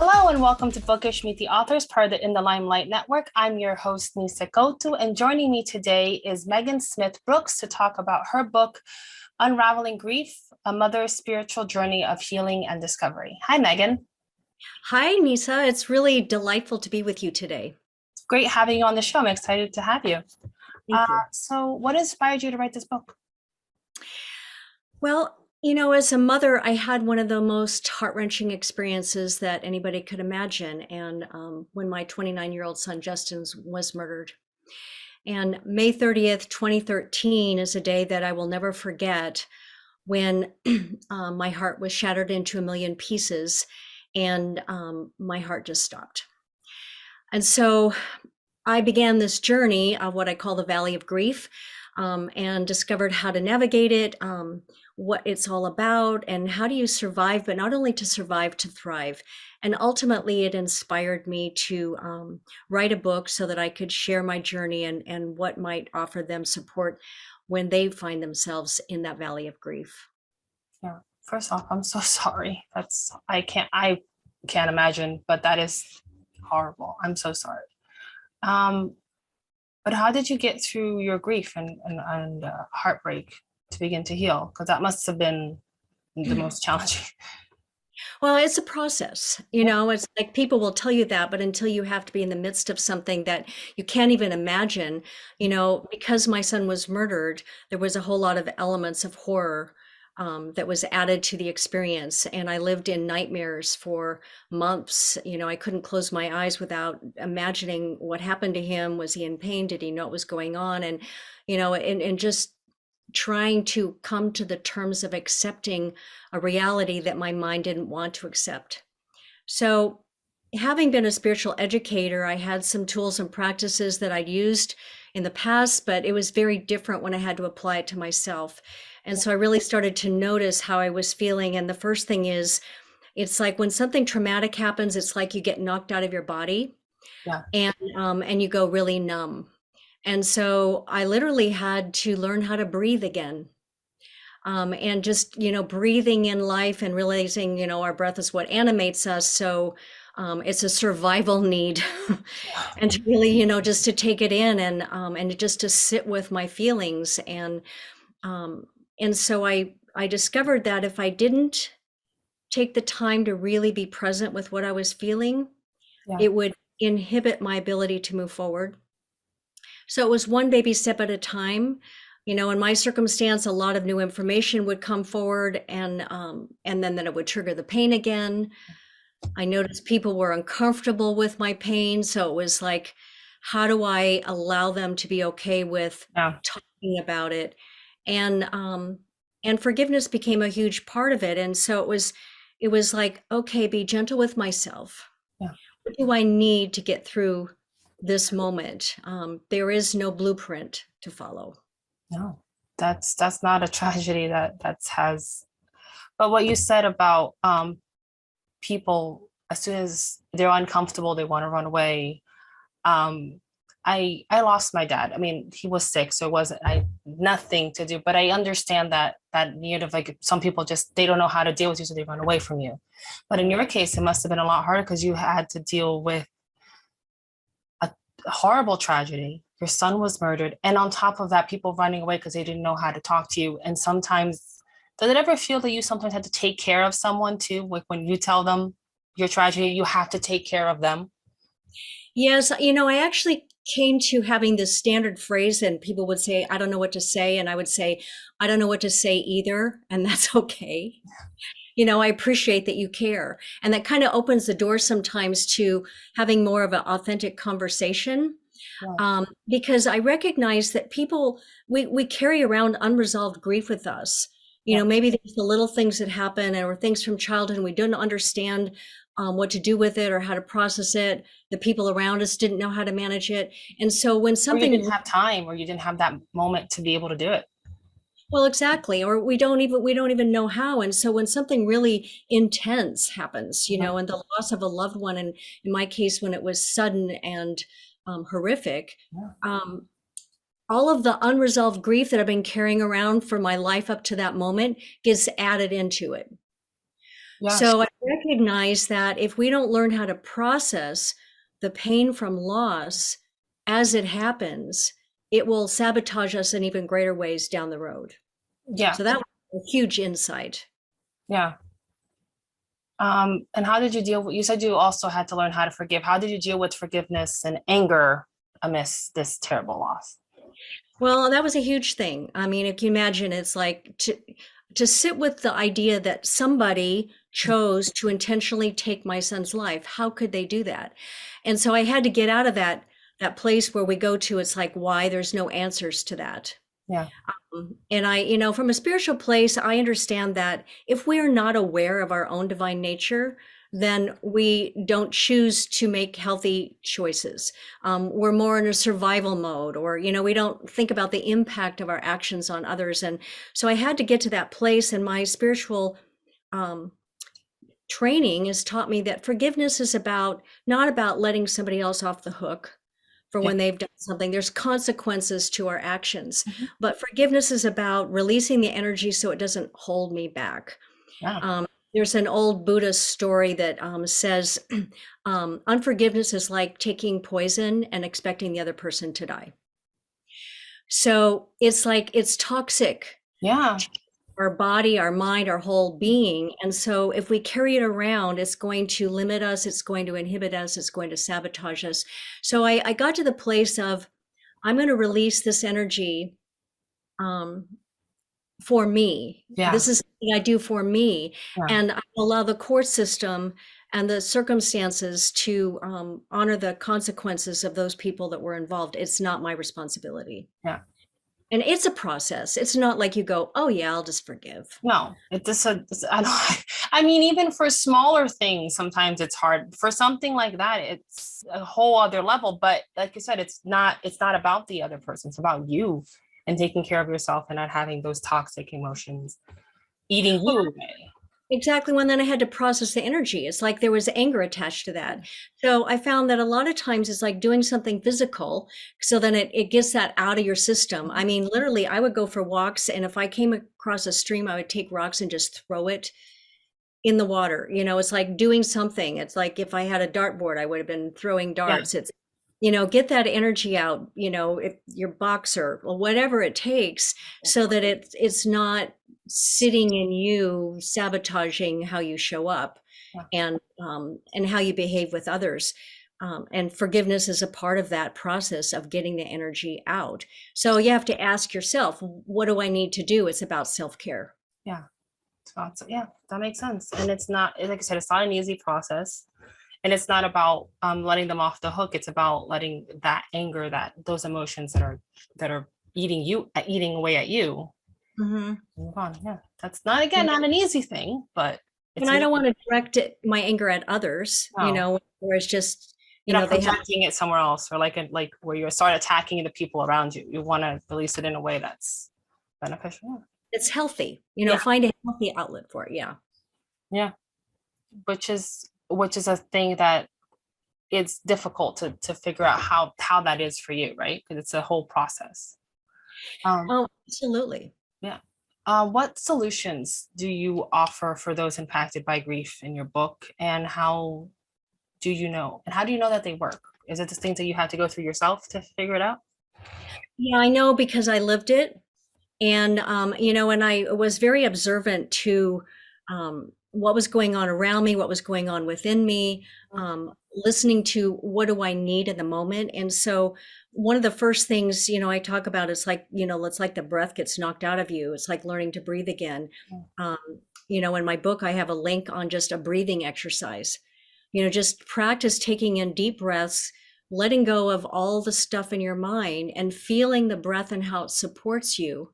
Hello and welcome to Bookish, Meet the Authors, part of the In the Limelight Network. I'm your host, Nyssa Couto, and joining me today is Meghan Smith Brooks to talk about her book, Unraveling Grief, A Mother's Spiritual Journey of Healing and Discovery. Hi, Meghan. Hi, Nyssa. It's really delightful to be with you today. It's great having you on the show. I'm excited to have you. Thank you. So what inspired you to write this book? Well, as a mother, I had one of the most heart-wrenching experiences that anybody could imagine. And when my 29-year-old son, Justin, was murdered. And May 30th, 2013 is a day that I will never forget when my heart was shattered into a million pieces and my heart just stopped. And so I began this journey of what I call the Valley of Grief, and discovered how to navigate it, what it's all about, and how do you survive, but not only to survive, to thrive. And ultimately, it inspired me to write a book so that I could share my journey and what might offer them support when they find themselves in that valley of grief. Yeah. First off, I'm so sorry. I can't imagine, but that is horrible. I'm so sorry. But how did you get through your grief and heartbreak to begin to heal? Because that must have been the most challenging. Well, it's a process, it's like people will tell you that, but until you have to be in the midst of something that you can't even imagine, because my son was murdered, there was a whole lot of elements of horror that was added to the experience. And I lived in nightmares for months. I couldn't close my eyes without imagining what happened to him. Was he in pain? Did he know what was going on? And, and just trying to come to the terms of accepting a reality that my mind didn't want to accept. So having been a spiritual educator, I had some tools and practices that I'd used in the past, but it was very different when I had to apply it to myself. And so I really started to notice how I was feeling. And the first thing is, it's like when something traumatic happens, it's like you get knocked out of your body. Yeah. And you go really numb. And so I literally had to learn how to breathe again. And just, breathing in life and realizing, our breath is what animates us. So it's a survival need. And to really, just to take it in and just to sit with my feelings. And so I discovered that if I didn't take the time to really be present with what I was feeling, it would inhibit my ability to move forward. So it was one baby step at a time. In my circumstance, a lot of new information would come forward, and then it would trigger the pain again. I noticed people were uncomfortable with my pain. So it was like, how do I allow them to be okay with talking about it? And forgiveness became a huge part of it. And so it was like, okay, be gentle with myself. Yeah. What do I need to get through this moment? There is no blueprint to follow. No, that's not a tragedy that has. But what you said about people, as soon as they're uncomfortable, they want to run away. I lost my dad. I mean, he was sick, so it wasn't nothing to do. But I understand that like some people just they don't know how to deal with you, so they run away from you. But in your case, it must have been a lot harder because you had to deal with a horrible tragedy. Your son was murdered, and on top of that, people running away because they didn't know how to talk to you. And sometimes, does it ever feel that you sometimes had to take care of someone too? Like when you tell them your tragedy, you have to take care of them. Yes, I actually came to having this standard phrase, and people would say, I don't know what to say. And I would say, I don't know what to say either. And that's okay. I appreciate that you care. And that kind of opens the door sometimes to having more of an authentic conversation. Because I recognize that people, we carry around unresolved grief with us. Maybe there's the little things that happen or things from childhood, and we don't understand what to do with it or how to process it. The people around us didn't know how to manage it. And so when something— Or you didn't have time, or you didn't have that moment to be able to do it. Well, exactly. Or we don't even know how. And so when something really intense happens, and the loss of a loved one, and in my case, when it was sudden and horrific, all of the unresolved grief that I've been carrying around for my life up to that moment gets added into it. Yes. So I recognize that if we don't learn how to process the pain from loss as it happens, it will sabotage us in even greater ways down the road. Yeah. So that was a huge insight. Yeah. And how did you deal with, you said you also had to learn how to forgive. How did you deal with forgiveness and anger amidst this terrible loss? Well, that was a huge thing. I mean, if you imagine, it's like to sit with the idea that somebody chose to intentionally take my son's life. How could they do that? And so I had to get out of that place where we go to, it's like, why? There's no answers to that. Yeah. And I, from a spiritual place, I understand that if we're not aware of our own divine nature, then we don't choose to make healthy choices. We're more in a survival mode, or, we don't think about the impact of our actions on others. And so I had to get to that place, and my spiritual training has taught me that forgiveness is not about letting somebody else off the hook for Yeah. when they've done something. There's consequences to our actions, Mhm. but forgiveness is about releasing the energy so it doesn't hold me back. Yeah. There's an old Buddhist story that says unforgiveness is like taking poison and expecting the other person to die. So it's like it's toxic, Yeah. our body, our mind, our whole being. And so if we carry it around, it's going to limit us, it's going to inhibit us, it's going to sabotage us. So I got to the place of, I'm going to release this energy for me. Yeah. This is something I do for me. Yeah. And I allow the court system and the circumstances to honor the consequences of those people that were involved. It's not my responsibility. Yeah. And it's a process. It's not like you go, oh yeah, I'll just forgive. No, I don't, I mean, even for smaller things, sometimes it's hard. For something like that, it's a whole other level. But like you said, it's not about the other person. It's about you and taking care of yourself and not having those toxic emotions eating Well, you away. exactly. When then I had to process the energy. It's like there was anger attached to that. So I found that a lot of times it's like doing something physical. So then it gets that out of your system. I mean, literally, I would go for walks, and if I came across a stream, I would take rocks and just throw it in the water. It's like doing something. It's like if I had a dartboard, I would have been throwing Yeah. darts. It's, get that energy out, if your boxer or whatever it takes, so that it's not sitting in you, sabotaging how you show up Yeah. and how you behave with others. And forgiveness is a part of that process of getting the energy out. So you have to ask yourself, what do I need to do? It's about self-care. Yeah. So, yeah, that makes sense. And it's not, like I said, it's not an easy process. And it's not about letting them off the hook. It's about letting that anger, those emotions that are eating away at you. Mm-hmm. Move on. Yeah. That's not, again, not an easy thing, but And I don't want to direct my anger at others, no, where it's just, you're not they have, projecting it somewhere else, or like where you start attacking the people around you. You want to release it in a way that's beneficial. it's healthy, Yeah. find a healthy outlet for it. Yeah. Yeah. Which is a thing that it's difficult to figure out how that is for you, right? Because it's a whole process. Oh, absolutely. Yeah. What solutions do you offer for those impacted by grief in your book, and how do you know that they work? Is it the things that you have to go through yourself to figure it out? Yeah, I know because I lived it. And, and I was very observant to what was going on around me, what was going on within me, listening to what do I need in the moment. And so one of the first things, I talk about is like, it's like the breath gets knocked out of you. It's like learning to breathe again. Um, in my book, I have a link on just a breathing exercise. Just practice taking in deep breaths, letting go of all the stuff in your mind and feeling the breath and how it supports you.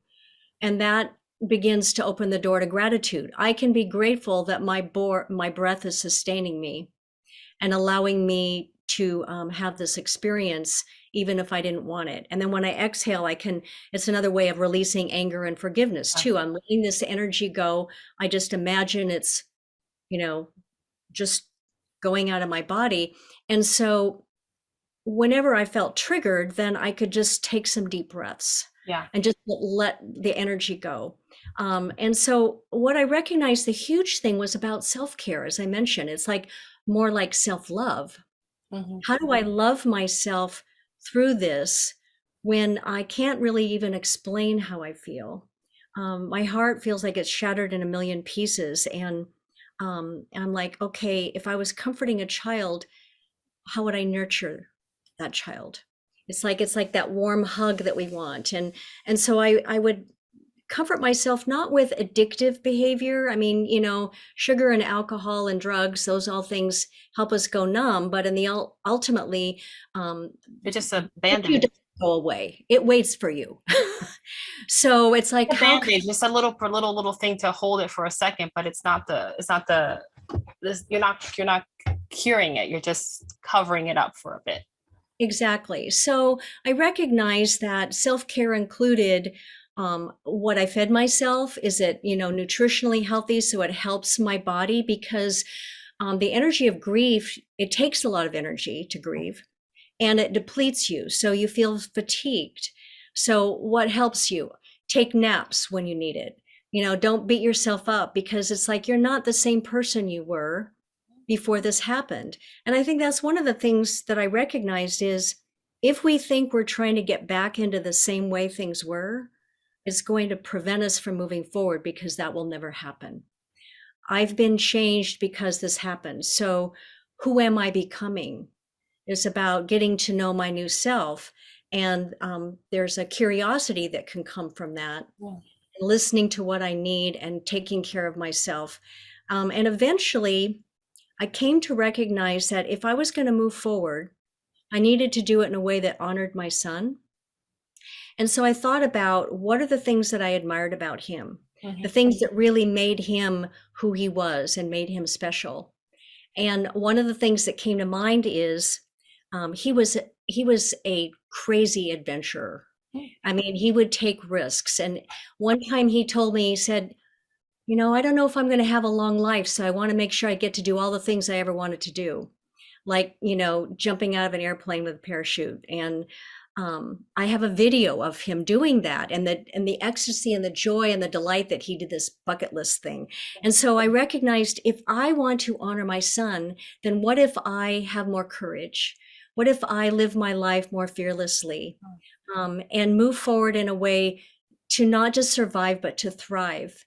And that begins to open the door to gratitude. I can be grateful that my breath is sustaining me and allowing me to have this experience, even if I didn't want it. And then when I exhale, it's another way of releasing anger and forgiveness too. I'm letting this energy go. I just imagine it's, just going out of my body. And so whenever I felt triggered, then I could just take some deep breaths. Yeah. And just let the energy go. And so what I recognized, the huge thing was about self-care. As I mentioned, it's like more like self-love. How do I love myself through this when I can't really even explain how I feel? My heart feels like it's shattered in a million pieces. And I'm like, okay, if I was comforting a child, how would I nurture that child? It's like that warm hug that we want. And so I would comfort myself not with addictive behavior. I mean, sugar and alcohol and drugs, those all things help us go numb, but in the ultimately, It's just a issue band-aid. doesn't go away. It waits for you. So it's like, A band-aid, just a little thing to hold it for a second, but it's not this, you're not curing it. You're just covering it up for a bit. exactly. So I recognize that self-care included what I fed myself. Is it, nutritionally healthy? So it helps my body because the energy of grief, it takes a lot of energy to grieve and it depletes you. So you feel fatigued. So what helps you? Take naps when you need it. Don't beat yourself up because it's like you're not the same person you were before this happened. And I think that's one of the things that I recognized is if we think we're trying to get back into the same way things were, it's going to prevent us from moving forward because that will never happen. I've been changed because this happened. So who am I becoming? It's about getting to know my new self. And there's a curiosity that can come from that, Yeah. listening to what I need and taking care of myself. And eventually, I came to recognize that if I was going to move forward, I needed to do it in a way that honored my son. And so I thought about what are the things that I admired about him, the things that really made him who he was and made him special. And one of the things that came to mind is he was a crazy adventurer. I mean, he would take risks. And one time he told me, he said, I don't know if I'm going to have a long life, so I want to make sure I get to do all the things I ever wanted to do, like, jumping out of an airplane with a parachute. And I have a video of him doing that, and the ecstasy and the joy and the delight that he did this bucket list thing. And so I recognized if I want to honor my son, then what if I have more courage? What if I live my life more fearlessly and move forward in a way to not just survive, but to thrive?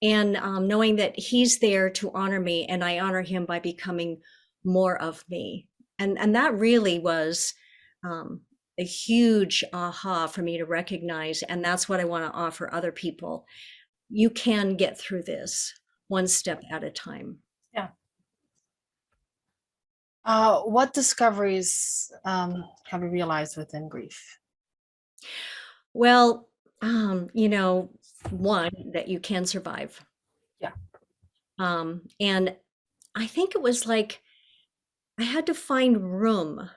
And knowing that he's there to honor me and I honor him by becoming more of me. And that really was a huge aha for me to recognize. And that's what I want to offer other people. You can get through this one step at a time. Yeah. What discoveries have you realized within grief? Well, one, that you can survive. Yeah. And I think it was like I had to find room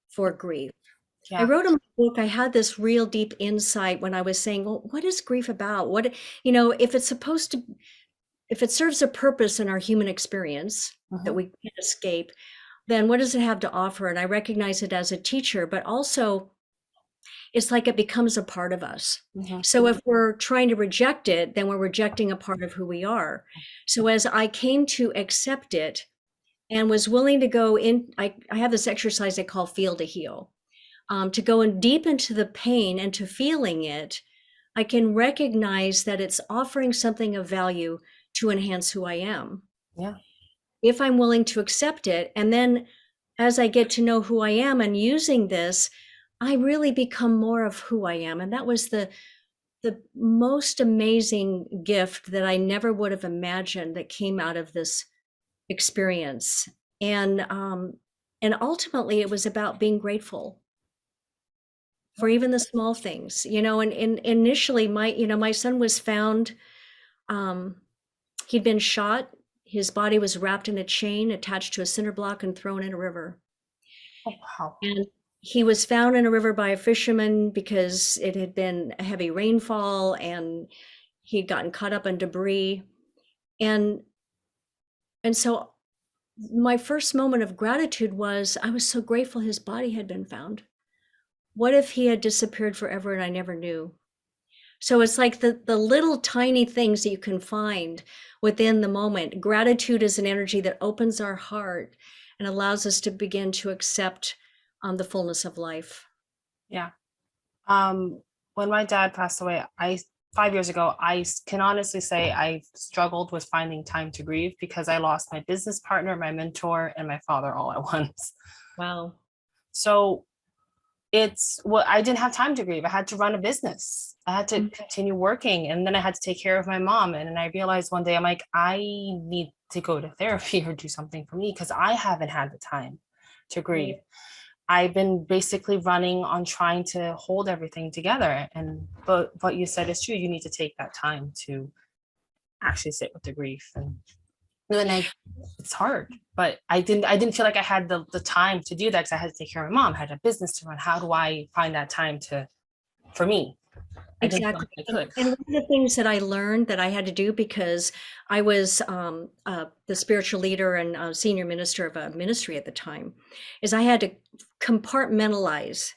for grief. I Yeah. wrote in my book, I had this real deep insight when I was saying, well, what is grief about? If it serves a purpose in our human experience that we can't escape, then what does it have to offer? And I recognize it as a teacher, but also it's like it becomes a part of us. So if we're trying to reject it, then we're rejecting a part of who we are. So as I came to accept it and was willing to go in, I have this exercise I call feel to heal. To go in deep into the pain and to feeling it, I can recognize that it's offering something of value to enhance who I am. Yeah. If I'm willing to accept it, and then as I get to know who I am and using this, I really become more of who I am. And that was the most amazing gift that I never would have imagined that came out of this experience. And ultimately it was about being grateful for even the small things, and initially my son was found, he'd been shot. His body was wrapped in a chain attached to a cinder block and thrown in a river. Oh, wow. And he was found in a river by a fisherman because it had been a heavy rainfall and he'd gotten caught up in debris. And so my first moment of gratitude was, I was so grateful his body had been found. What if he had disappeared forever and I never knew? So it's like the little tiny things that you can find within the moment. Gratitude is an energy that opens our heart and allows us to begin to accept the fullness of life. Yeah. When my dad passed away, 5 years ago, can honestly say I struggled with finding time to grieve because I lost my business partner, my mentor, and my father all at once. Wow. So I didn't have time to grieve. I had to run a business. I had to continue working, and then I had to take care of my mom. And then I realized one day, I'm like, I need to go to therapy or do something for me because I haven't had the time to grieve. I've been basically running on trying to hold everything together. But what you said is true. You need to take that time to actually sit with the grief. And then it's hard, but I didn't feel like I had the time to do that because I had to take care of my mom, I had a business to run. How do I find that time for me? I didn't feel Exactly. like I could. And one of the things that I learned that I had to do, because I was the spiritual leader and senior minister of a ministry at the time, is I had to compartmentalize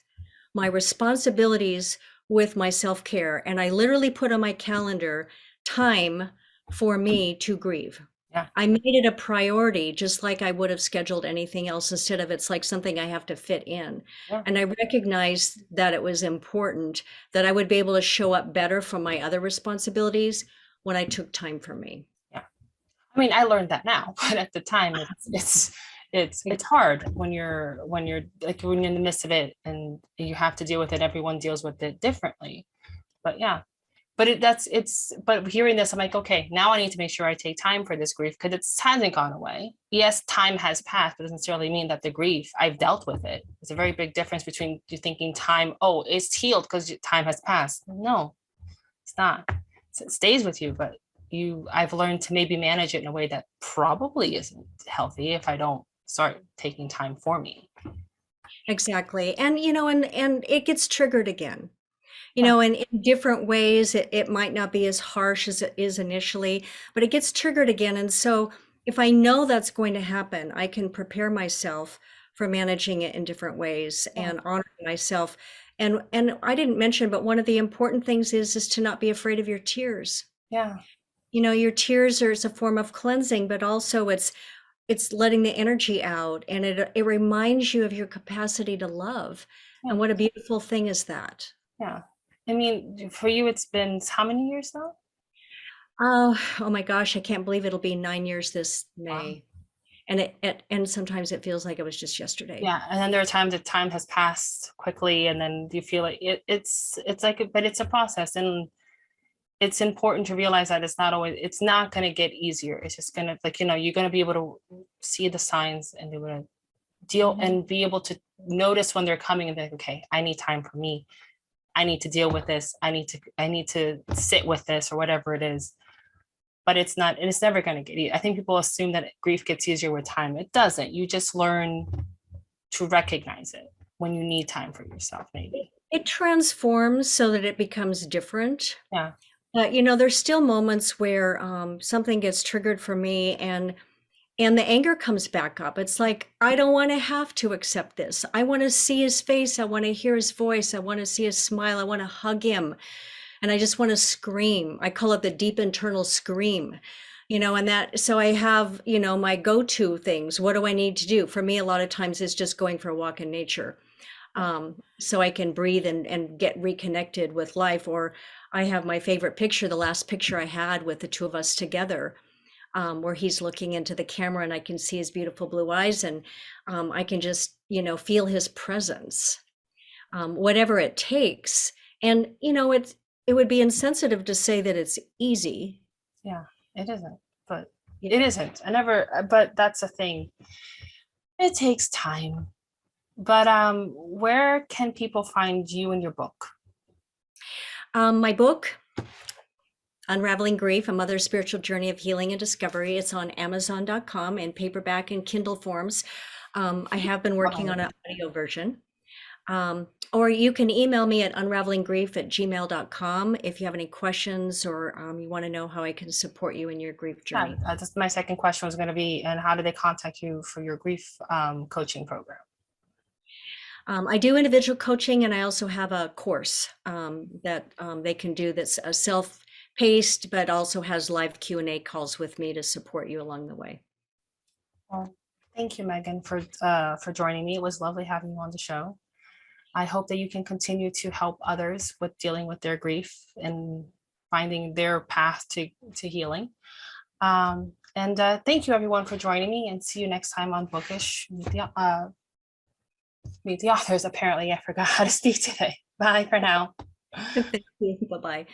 my responsibilities with my self-care. And I literally put on my calendar time for me to grieve. Yeah. I made it a priority, just like I would have scheduled anything else, instead of it's like something I have to fit in. Yeah. And I recognized that it was important that I would be able to show up better from my other responsibilities when I took time for me. Yeah. I mean, I learned that now, but at the time it's hard when you're like when you're in the midst of it and you have to deal with it. Everyone deals with it differently. But yeah. But hearing this, I'm like, okay, now I need to make sure I take time for this grief because it hasn't gone away. Yes, time has passed, but it doesn't necessarily mean that the grief, I've dealt with it. It's a very big difference between you thinking time, oh, it's healed because time has passed. No, it's not. It stays with you, but I've learned to maybe manage it in a way that probably isn't healthy if I don't start taking time for me. Exactly. And and it gets triggered again. And in different ways, it might not be as harsh as it is initially, but it gets triggered again. And so if I know that's going to happen, I can prepare myself for managing it in different ways and honoring myself. And I didn't mention, but one of the important things is to not be afraid of your tears. Yeah. Your tears is a form of cleansing, but also it's letting the energy out, and it reminds you of your capacity to love. Yeah. And what a beautiful thing is that. Yeah. I mean, for you, it's been how many years now? Oh my gosh, I can't believe it'll be 9 years this Wow. May. And sometimes it feels like it was just yesterday. Yeah, and then there are times that time has passed quickly, and then you feel like it's like, but it's a process, and it's important to realize that it's not going to get easier. It's just going to, like, you're going to be able to see the signs and be able to deal and be able to notice when they're coming and be like, okay, I need time for me. I need to deal with this. I need to sit with this or whatever it is. But it's not, and it's never going to get easier. I think people assume that grief gets easier with time. It doesn't. You just learn to recognize it when you need time for yourself, maybe. It transforms so that it becomes different. Yeah. But there's still moments where something gets triggered for me, and the anger comes back up. It's like, I don't want to have to accept this. I want to see his face. I want to hear his voice. I want to see his smile. I want to hug him. And I just want to scream. I call it the deep internal scream, and so I have, my go-to things. What do I need to do? For me, a lot of times it's just going for a walk in nature. So I can breathe and get reconnected with life. Or I have my favorite picture, the last picture I had with the two of us together, where he's looking into the camera and I can see his beautiful blue eyes, and I can just, feel his presence, whatever it takes. And, it would be insensitive to say that it's easy. Yeah, it isn't, but it isn't. But that's the thing. It takes time. But where can people find you and your book? My book, Unraveling Grief, A Mother's Spiritual Journey of Healing and Discovery. It's on Amazon.com in paperback and Kindle forms. I have been working on an audio version. Or you can email me at unravelinggrief@gmail.com if you have any questions, or you want to know how I can support you in your grief journey. Yeah, just my second question was going to be, and how do they contact you for your grief coaching program? I do individual coaching, and I also have a course that they can do that's self-paced, but also has live Q&A calls with me to support you along the way. Well, thank you, Meghan, for joining me. It was lovely having you on the show. I hope that you can continue to help others with dealing with their grief and finding their path to healing. And thank you, everyone, for joining me, and see you next time on Bookish. Meet the authors. Apparently, I forgot how to speak today. Bye for now. Thank you. Bye-bye.